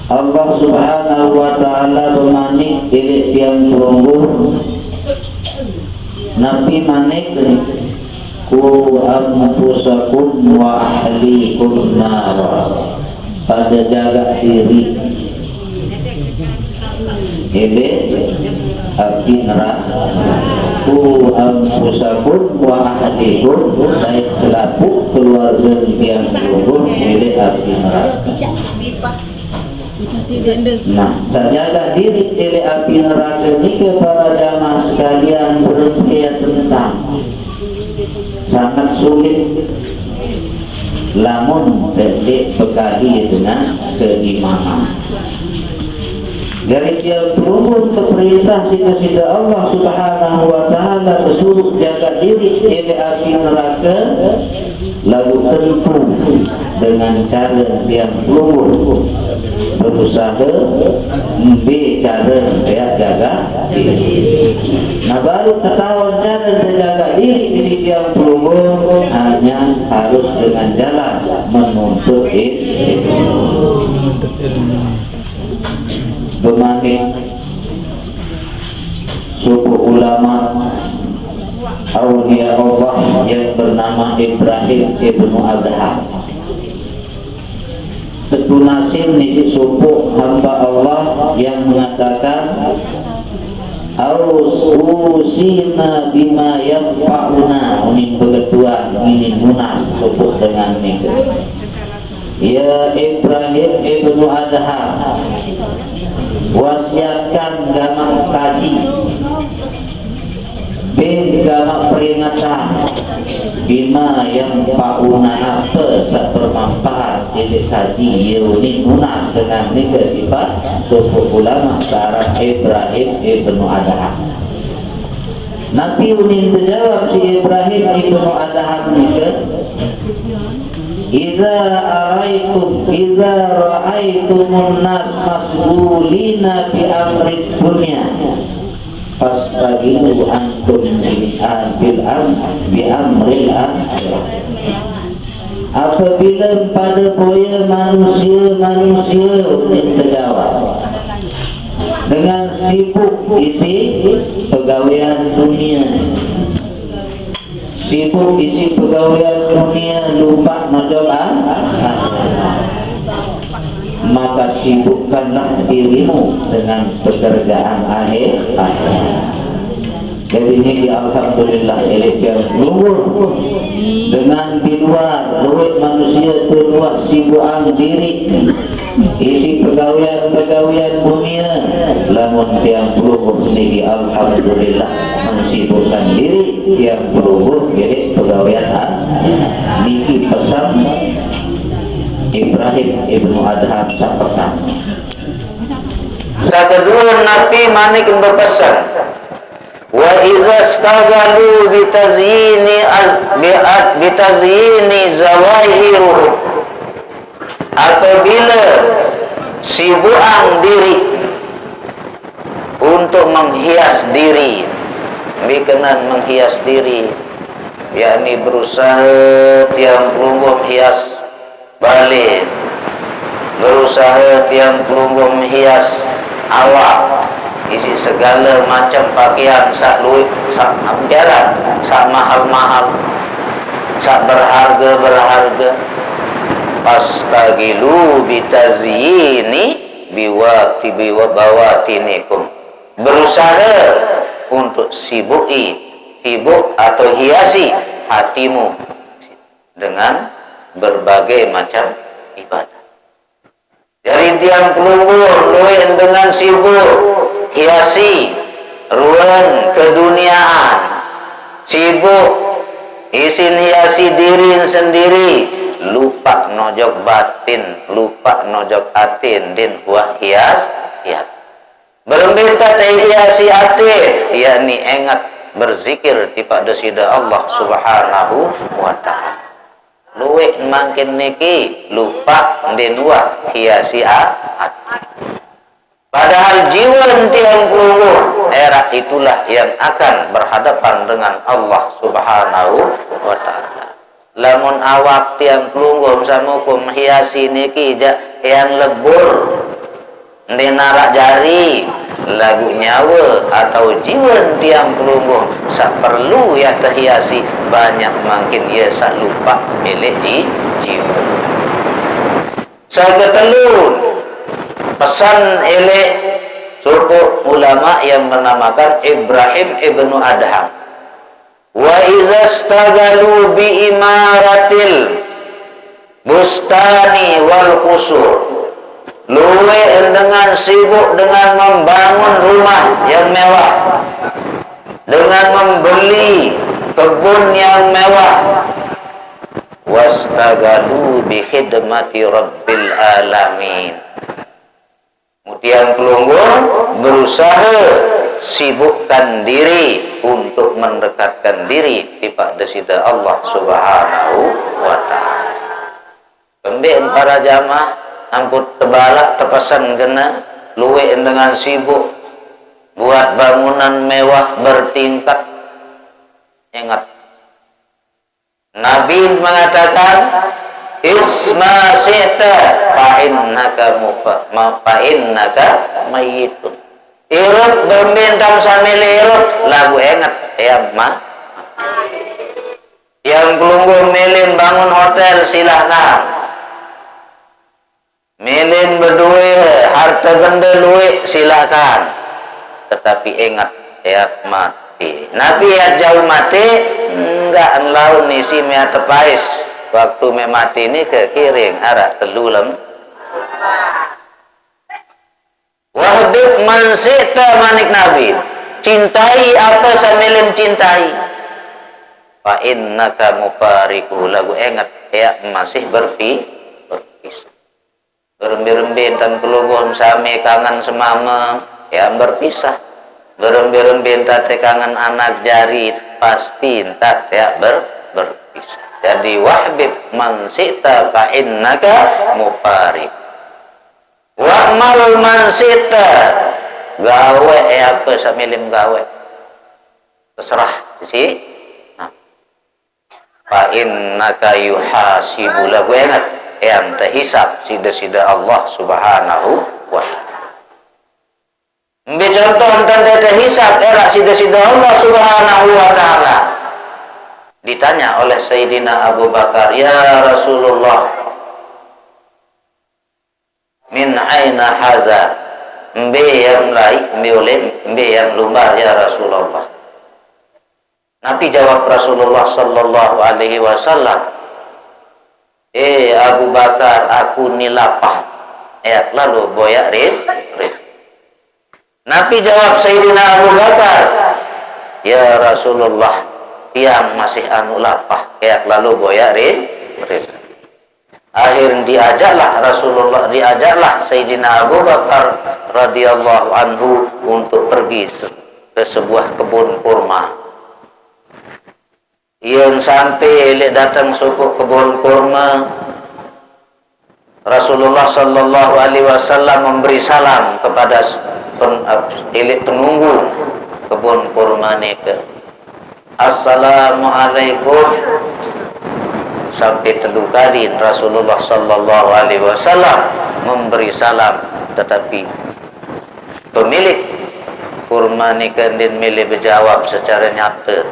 Allah Subhanahu wa ta'ala bermanik ilik tiang pelungguh Nabi manik ku anfusakum wa ahlikum nara, pada jaga diri ilik api neraka. Ku anfusakum wa ahlikum, saya selaku keluarga tiang pelungguh ilik api neraka. Nah, sajalah diri dari api neraka ini kepada jamaah sekalian berupaya tentang sangat sulit lamun tidak bekali dengan keimanan. Dari dia turun ke perintah sida-sida Allah Subhanahu wa ta'ala bersuruh jaga diri dari api neraka, lalu tentu dengan cara yang peluru berusaha bicara dia jaga diri. Nah, baru ketahuan cara menjaga diri di sini yang peluru hanya harus dengan jalan menuntut ilmu. Bermanik suku ulama Aulia Allah yang bernama Ibrahim ibnu Adham. Tetu Nasim nisi suku hamba Allah yang mengatakan Ausina bima yanfa'una, ini kebetulan ini munas suku dengan ini. Ya Ibrahim ibnu Adham, wasiatkan gamak kaji bin gamak peringatan bima yang pauna apa bermanfaat jadi kaji yuni munas dengan negatifat suku ulama searah Ibrahim ibnu Adham. Nabi unin menjawab si Ibrahim ibnu Adham ini, Iza ra'aitumun nas mas'ulina bi amri dunya fastagilu antum bi amril akhirah. Apabila pada poya manusia terjawab dengan sibuk isi pegawaian dunia, sibuk isi pegawaian dunia, lupa nojokan, maka sibukkanlah dirimu dengan pekerjaan akhir. Jadi ini alhamdulillah elit yang luhur dengan di luar duit manusia terluar sibukan diri isi pegawaian dunia, lamun yang luhur ini alhamdulillah mensibukkan diri yang luhur elit pegawaian niki pesan Ibrahim ibnu Adham sang pertama. Kedua Nabi manik berpesan, wa iza stagalu bitazyini zawahiruhu, apabila sibukan diri untuk menghias diri, berkenan menghias diri, yakni berusaha tiang pelunggung hias balik, berusaha tiang pelunggung hias awak, isi segala macam pakaian sak luit, sak ampiaran, sak mahal-mahal, sak berharga. Pastagilu bitazyini bawatinikum, berusaha untuk sibuk atau hiasi hatimu dengan berbagai macam ibadah. Dari tiang pelunggur luin dengan sibuk hiasi ruang keduniaan, sibuk isin hiasi diri sendiri, lupa nojok batin, lupa nojok atin din huah hias. Berminta hiasi atin, yakni ingat berzikir kepada sida Allah Subhanahu wa ta'ala. Luwek makin niki lupa denua hiasi hati. Padahal jiwa tiang pelunggur era itulah yang akan berhadapan dengan Allah Subhanahu wa ta'ala. Lamun awak tiang pelunggur samukum hiasi niki yang lebur, narak jari lagu nyawa atau jiwa tiang pelunggung sak perlu ya terhiasi banyak makin ia sak lupa elek jiwa. Saya ketelur pesan elek suku ulama yang menamakan Ibrahim ibnu Adham. Wa iza stagalu bi imaratil bustani wal qusur, luwe dengan sibuk dengan membangun rumah yang mewah, dengan membeli kebun yang mewah, wastagalu bi khidmati rabbil alamin, kemudian pelunggung berusaha sibukkan diri untuk mendekatkan diri kepada sida Allah Subhanahu wa ta'ala. Pembek para jamaah ampun tebalak terpesan kena luwe dengan sibuk buat bangunan mewah bertingkat. Ingat, Nabi mengatakan isma sita fa'innaka mayyitun. Irut berbintang sambil irut lagu ingat ya ma. Yang pelunggung milin bangun hotel silahkan, milin berdua harta benda luik silahkan, tetapi ingat ya mati. Nabi ya jauh mati enggak laun isi mea tepais. Waktu me mati ni ke kiring arak telulem. Wahdib man sita manik Nabi, cintai apa samilin cintai. Fa innaka mufariqu lagu ingat ya masih berpisah. Berembi-rembi dan pelunggung sami kangen semama ya berpisah. Berembi-rembi tate kangen anak jari pasti entat ya berpisah. Jadi wahbib man sita fa innaka mufariq. Wa'mal man sita, gawe apa samilim gawe terserah si fa innaka yuhasibu lagu ingat yang terhisab sida-sida Allah Subhanahu wa ta'ala. Ambil contoh tentang terhisab era sida-sida Allah Subhanahu wa ta'ala. Ditanya oleh Sayyidina Abu Bakar, ya Rasulullah, min aina haza, mbe yang lain, mbe yang lumbar ya Rasulullah. Nabi jawab Rasulullah sallallahu alaihi wasallam, Abu Bakar, aku ni lapah. Lalu boyak ris. Nabi jawab Sayyidina Abu Bakar, ya Rasulullah, tiang masih anu lapah. Lalu boyak ris. Akhir diajaklah Sayyidina Abu Bakar radhiyallahu anhu untuk pergi ke sebuah kebun kurma. Yang sampai datang suku kebun kurma, Rasulullah sallallahu alaihi wasallam memberi salam kepada penunggu kebun kurma nike. Assalamualaikum. Sampai 3 kali Rasulullah sallallahu alaihi wasallam memberi salam, tetapi pemilik kurma nike din milih berjawab secara nyata.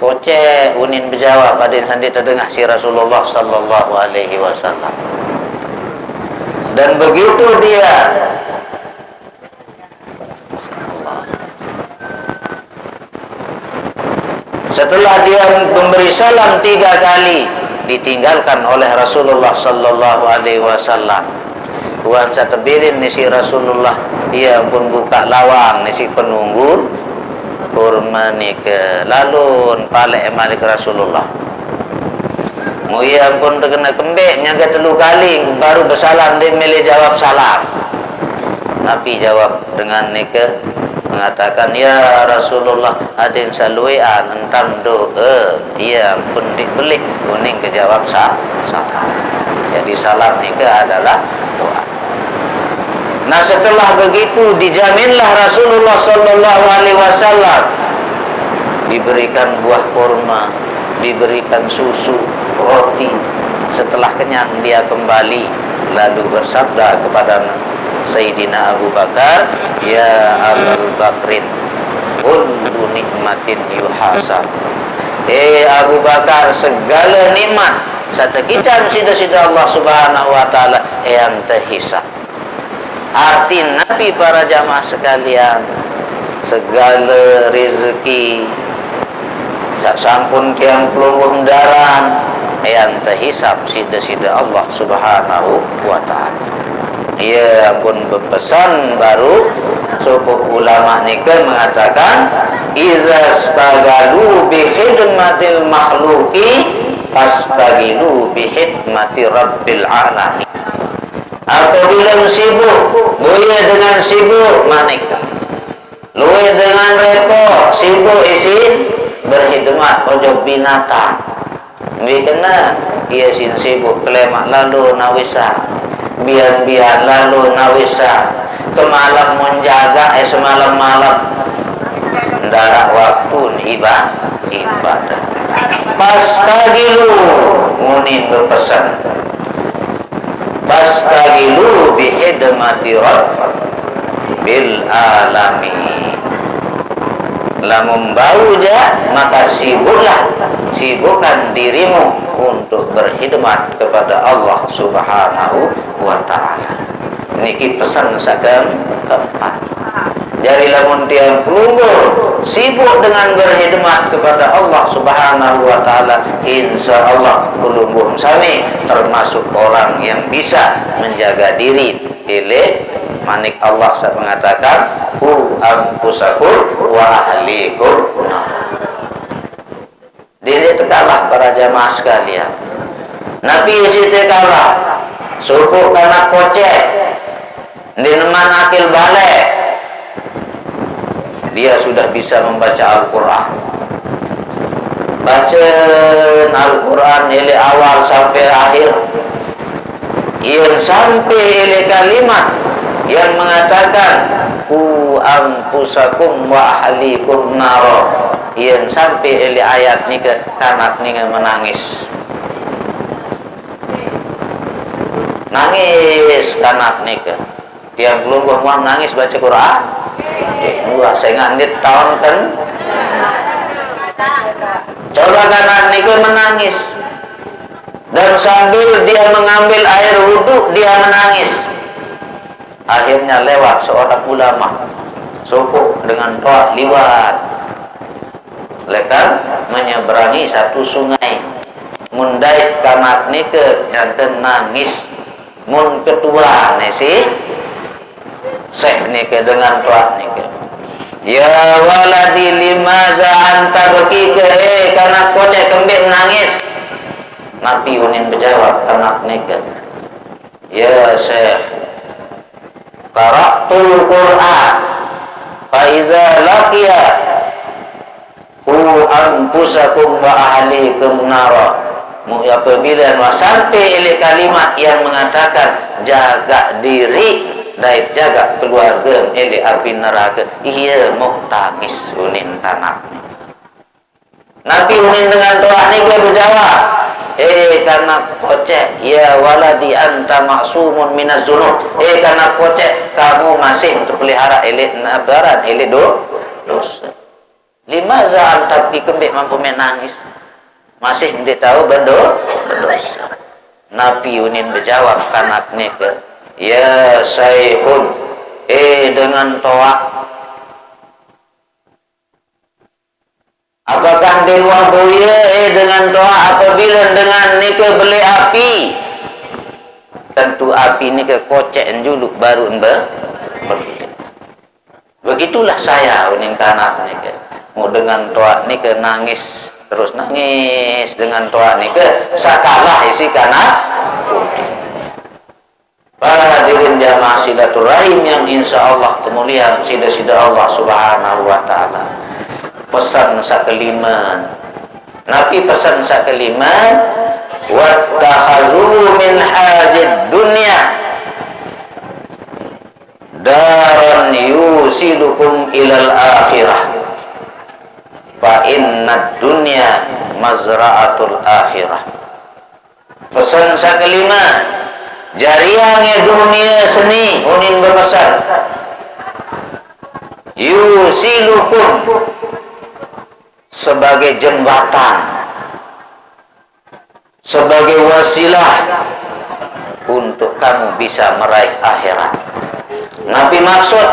Kocek unin berjawab, adin sandi terdengar si Rasulullah sallallahu alaihi wasallam. Dan begitu dia setelah dia memberi salam 3 kali, ditinggalkan oleh Rasulullah sallallahu alaihi wasallam. Tuan satebilin ni si Rasulullah, dia pun buka lawang ni si penunggu kurma ni ke lalu palek malik Rasulullah. Muya pun terkena kembek nyaga 3 kali baru bersalam, dia milih jawab salam. Nabi jawab dengan ni ke mengatakan, ya Rasulullah, adin saluian entam doa. Dia pun dibelik kuning ke jawab salam. Jadi salam ni ke adalah doa. Nah, setelah begitu dijaminlah Rasulullah sallallahu alaihi wasallam diberikan buah kurma, diberikan susu, roti. Setelah kenyang dia kembali lalu bersabda kepada Sayyidina Abu Bakar, ya Abu Bakrin, kullu nikmatin yuhasab. Abu Bakar, segala nikmat satekican sida-sida Allah Subhanahu wa taala yang terhisab. Arti Nabi para jamaah sekalian, segala rezeki sak sampun tiang pelungguh daran yang terhisab sida-sida Allah Subhanahu wa taala. Ia pun berpesan baru suku ulama nikah mengatakan, iza stagalu bi khidmatil makhluki fastagilu bi khidmati rabbil alamin. Apabila sibuk, boleh dengan sibuk manik, luwe dengan repot, sibuk isi berkhidmat ojo binatang. Bikena ia sin sibuk kelemak lalu nawisa, bian-bian lalu nawisa, kemalam menjaga semalam malam ndarak waktu ibadah. Pastagilu munin berpesan, pastagilu bihidmati rabbil alamin. Lamun bau ja, maka sibukkan dirimu untuk berkhidmat kepada Allah Subhanahu wa taala. Niki pesan sagam keempat. Dari lamun tiang pelunggur sibuk dengan berkhidmat kepada Allah Subhanahu wa taala, insyaallah pelunggur sami termasuk orang yang bisa menjaga diri. Ile manik Allah saat mengatakan, ku anfusakum wa ahlikum. Diri kalah para jamaah sekalian. Nabi situ kalah suku kana kocek di neman akil balik. Dia sudah bisa membaca Al-Quran. Baca Al-Quran dari awal sampai akhir. Yang sampai ile kalimat yang mengatakan ku anfusakum wa ahlikum naro. Yang sampai ile ayat ni ke kanak ni menangis. Nangis kanak ni ke. Tiang pelungguh mau nangis baca Quran. Wah, saya ngandit tahun kan. Coba kanak niku menangis. Dan sambil dia mengambil air wudhu, dia menangis. Akhirnya lewat seorang ulama suku dengan doa liwat. Lekan menyeberangi satu sungai. Mundai kanak niku nyanten nangis. Mun ketua nesi Syekh nike dengan doa nike, ya waladi limaza anta bakika, karena kocek kembik menangis. Nabi unin berjawab anak nike, ya Syekh, qara'tul Qur'an fa iza laqiya ku anfusakum wa ahlikum nara. Apabila sampai ile kalimat yang mengatakan jaga diri dan jaga keluarga ele api neraka, iya mau tangis unin tanak. Nabi unin dengan doa ni dia berjawab, karena kocek, ya waladi anta maksumun minaz zunub. Karena kocek kamu masih terpelihara ele nabaran ele dosa. Limaza anta dikembik mampu menangis, masih tidak tahu berdosa. Nabi unin berjawab kanak ni ke, ya Sayyidun, dengan toa. Apakah dewa buya dengan toa apabila dengan nike beli api? Tentu api nike kocek juluk baru berbeli. Begitulah saya unin kanak nike. Mau dengan toa nike nangis, terus nangis dengan toa nike sakalah isi kanak. Para hadirin jamaah silaturahim yang insya Allah kemuliaan sida-sida Allah Subhanahu wa taala. Pesan sakeliman. Nabi pesan sakeliman, wattakhazu min hazid dunya daran yusilukum ilal akhirah. Fa innad dunya mazra'atul akhirah. Pesan sakeliman, Jariahnya dunia seni unin berpesan, yusilukum, sebagai jembatan, sebagai wasilah untuk kamu bisa meraih akhirat. Nabi maksud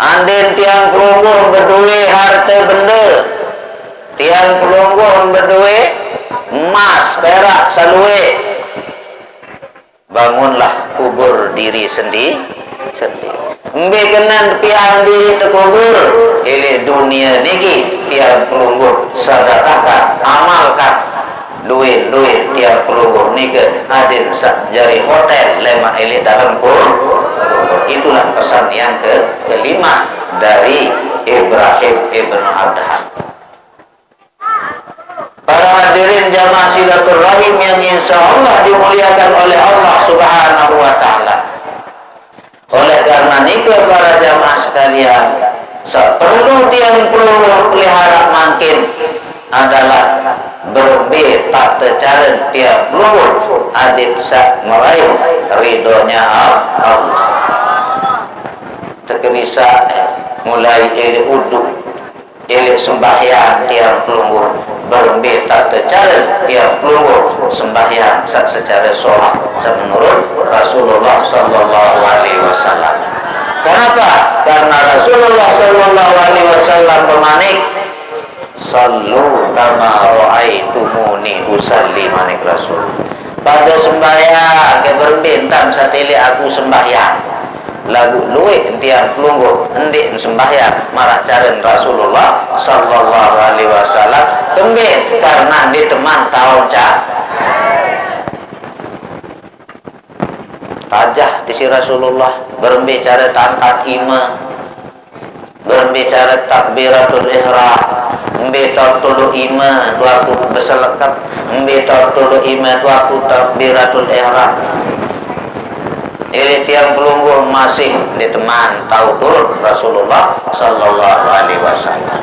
anden tiang pelungguh berduwe harta benda, tiang pelungguh berduwe emas, perak, salue, bangunlah kubur diri sendiri. Mbe kenan piang diri terkubur, ele dunia niki tiang pelungguh sedekahkan, amalkan duit tiang pelungguh nika adin jari hotel lema ele dalam kubur. Itulah pesan yang kelima dari Ibrahim ibn Adham. Para hadirin jamaah silaturahim yang insya Allah dimuliakan oleh Allah Subhanahu wa Ta'ala. Oleh karena itu para jamaah sekalian, perlu yang perlu pelihara makin adalah berbe tak tercaren tiap peluru adit sak meraih ridhonya Allah. Tergerisa mulai ele uduk, ele sembahyang tiap peluru berbe tak tercaren tiap peluru sembahyang secara sholat menurut Rasulullah Sallallahu Alaihi Wasallam. Kenapa? Karena Rasulullah Sallallahu Alaihi Wasallam bermanik, sallu kama ra'aitumuni usalli, manik Rasul. Pada sembahyang ke berbintang satili aku sembahyang. Lagu luwe entian pelunggu endik sembahyang marah caren Rasulullah Sallallahu Alaihi Wasallam kembe karena di teman tahun cak tajah di si Rasulullah berbicara tangkat iman, berbicara takbiratul ihram, membicara tulu iman waktu berselekap, membicara tulu iman waktu takbiratul ihram. Ini tiang pelunggu masih di teman tahu turut Rasulullah Sallallahu Alaihi Wasallam.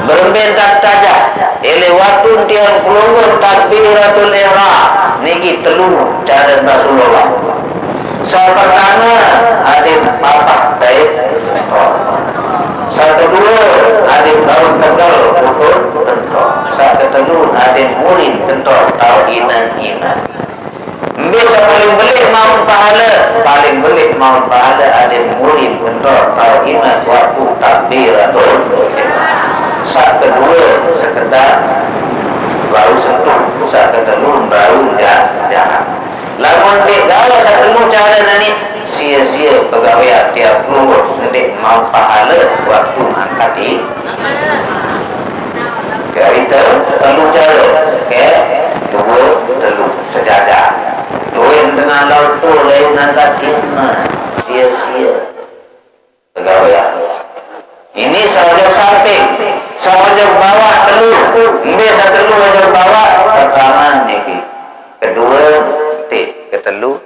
Berbentak saja. Ini waktu tiang pelunggu takbiratul ihram niki telu cara Rasulullah. Saat pertama adik papa baik. Saat kedua adik daun tegal ukur kentor. Saat kedua adik murid kentor tahu iman. Bisa paling belik mau pahala adik murid kentor tahu iman waktu takbiratul ihram. Saat kedua sekedar baru sentuh, saat kedua baru jalan. Lamun dek gawe satu cara nani sia-sia pegawai tiap pelunggu nanti mau pahala waktu angkat di kita perlu cara ke dua telu sejajar luin dengan laut tu lain angkat iman sia-sia pegawai ini sahaja samping sahaja bawah telu mbe satu telu sahaja bawah pertama niki kedua ketelu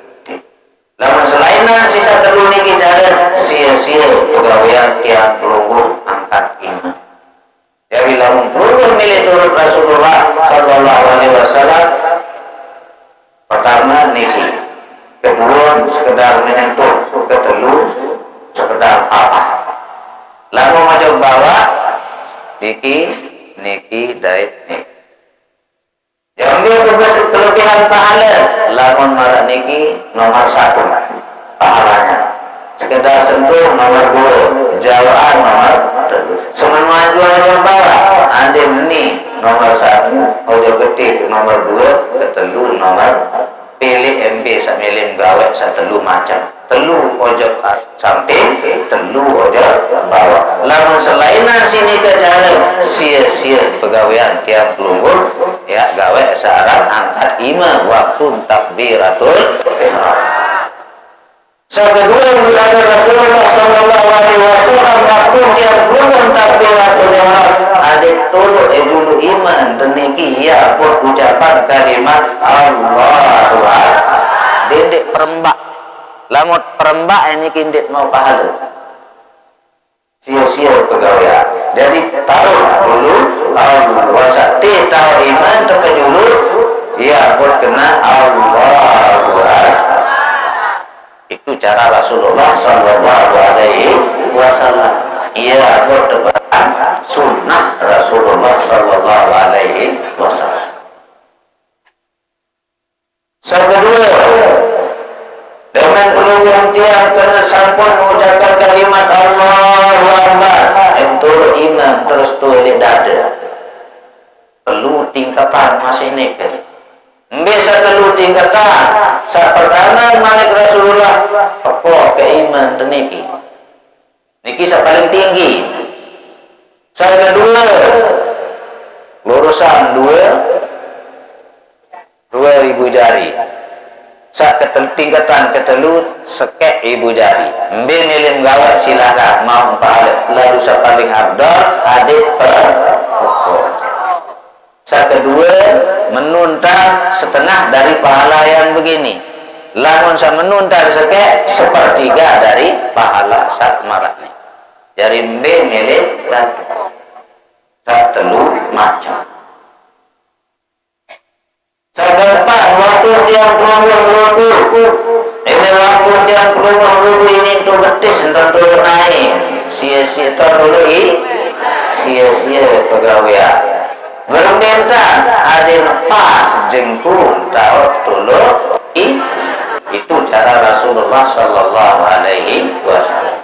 lawan selainan sisa telu niki cara sia-sia pegawaian tiang pelunggu angkat iman. Jadi lamun pelunggu milih turut Rasulullah Sallallahu Alaihi Wasallam pertama niki, kedua sekedar menyentuh, ketelu sekedar apa. Lamun maju bawa niki dait niki. Yang dia kelebihan pahala lamun marah niki nomor 1 pahalanya, sekedar sentuh nomor 2, jawaan nomor 3, semua jual bawah ande ni nomor 1, ojo ketik nomor 2, ketelu nomor pilih MB samilim gawe satelu macam telu ojo samping telu ojo bawah. Lamun selainan sini ke jalan sia-sia pegawaian tiap pelunggu ya gawe searang angkat iman waktu takbiratul ihram. Kedua ada Rasulullah Sallallahu Alaihi Wasallam waktu tiap pelunggu takbiratul ihram adik tulu dulu iman teniki ya pun ucapan kalimat Allahu Akbar dedek perembak langut perembak ini kindik mau pahala sia-sia pegawai. Jadi tahu dulu Allah wasati tahu iman terkejulu ya buat kena Allah cara Rasulullah sallallahu alaihi wasallam. Ia berdepan sunnah Rasulullah sallallahu alaihi wasallam. Kedua, dengan peluang tiang sampun mengucapkan kalimat Allahu Akbar, entur iman terus tulis dada. Perlu tingkatan masih nekir. Bisa perlu tingkatan. Saat pertama malik Rasulullah, apa keiman teniki. Niki paling tinggi. Saat kedua, lurusan 2.000 jari. Saat tingkatan ketelu sekek ibu jari. Mbe milim gawat silakan mau pahala lalu paling abdal adik pokok. Saat kedua menunta setengah dari pahala yang begini. Lamun saya menunta sekek sepertiga dari pahala saat marahnya. Jari mbe milim dan saat telu macam. Sedepan waktu yang keluar ruku. Ini waktu yang keluar ruku ini tu betis tentu naik. Sia-sia dulu sia-sia pegawai. Berminta ada pas jengkun tahu dulu itu cara Rasulullah sallallahu alaihi wasallam.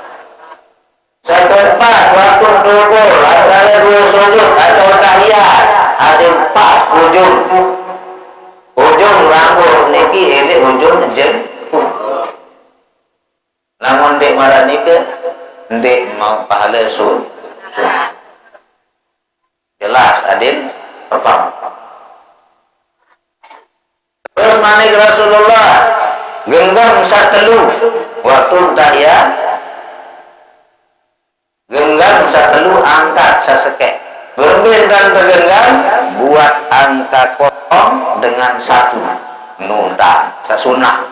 Sedepan waktu ruku antara dua sujud atau tahiyat ada pas ujung rambut niki ini ujung jemput. Namun dek marah nika dek mau pahala sun. Jelas adil apa? Terus manik Rasulullah genggam satelu waktu tahiyat genggam satelu angkat saseke. Berbeda dan tergenggam buat angka kosong dengan satu nunda sasunah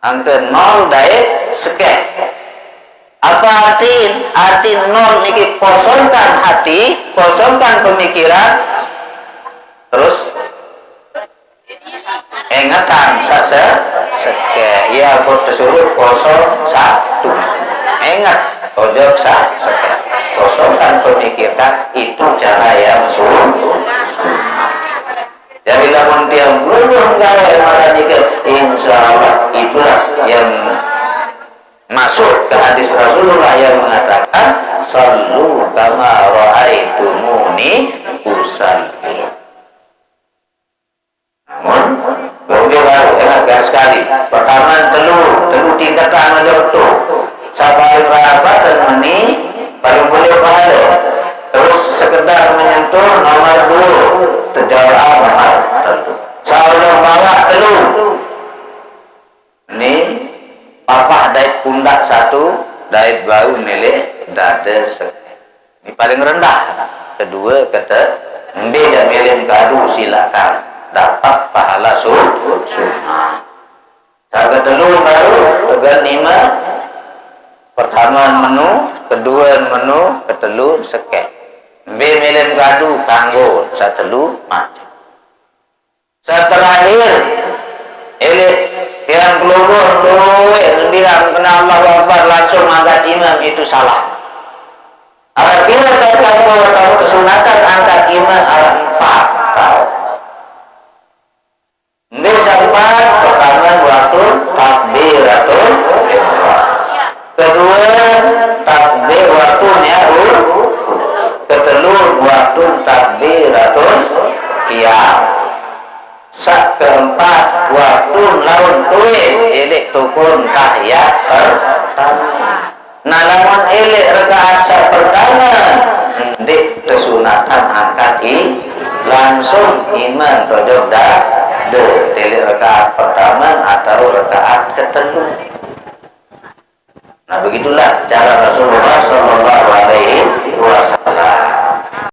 angka 0 dae sekek. Apa arti 0 niki kosongkan hati, kosongkan pemikiran, terus ingatan sekek. Ya bertesurut 01 ingat ojo sekek. Kosongkan pemikiran itu cara yang sunnah. Jadi lamun tiang belum gawe malah jika insya Allah itulah yang masuk ke hadis Rasulullah yang mengatakan sallu kama ra'aitumuni usalli. Namun kemudian enak sekali. Pertama telu tingkatan ada betul. Sabar rapat dan meni paling boleh pahala. Terus sekedar menyentuh nomor 2 terjawab nomor telu. Saudara bawa telu. Ini papa dait pundak 1, dait bau nilai dada sekali. Ini paling rendah. Kedua kata mbe dan milim kadu silakan dapat pahala sunnah. Saga telu baru tegal 5. Pertama menu, kedua menu, ketelu sekek. Mbe milim gadu kanggo satelu macam. Setelahir elit yang keluar bilang kena Allahu Akbar langsung angkat imam itu salah. Apabila tahu kesunatan angkat imam alam 4 tahu. Mbe sampai pertama waktu takbiratul ihram. Kedua takbir waktunya ketelu waktu takbiratul qiyam. Sak keempat waktu laun tulis elek tukun tahiyat pertama. Nah lamun elek rakaat sak pertama ndik kesunatan angkat langsung iman rojok dah elek rakaat pertama atau rakaat ketelu. Nah begitulah cara Rasulullah sallallahu alaihi wasallam.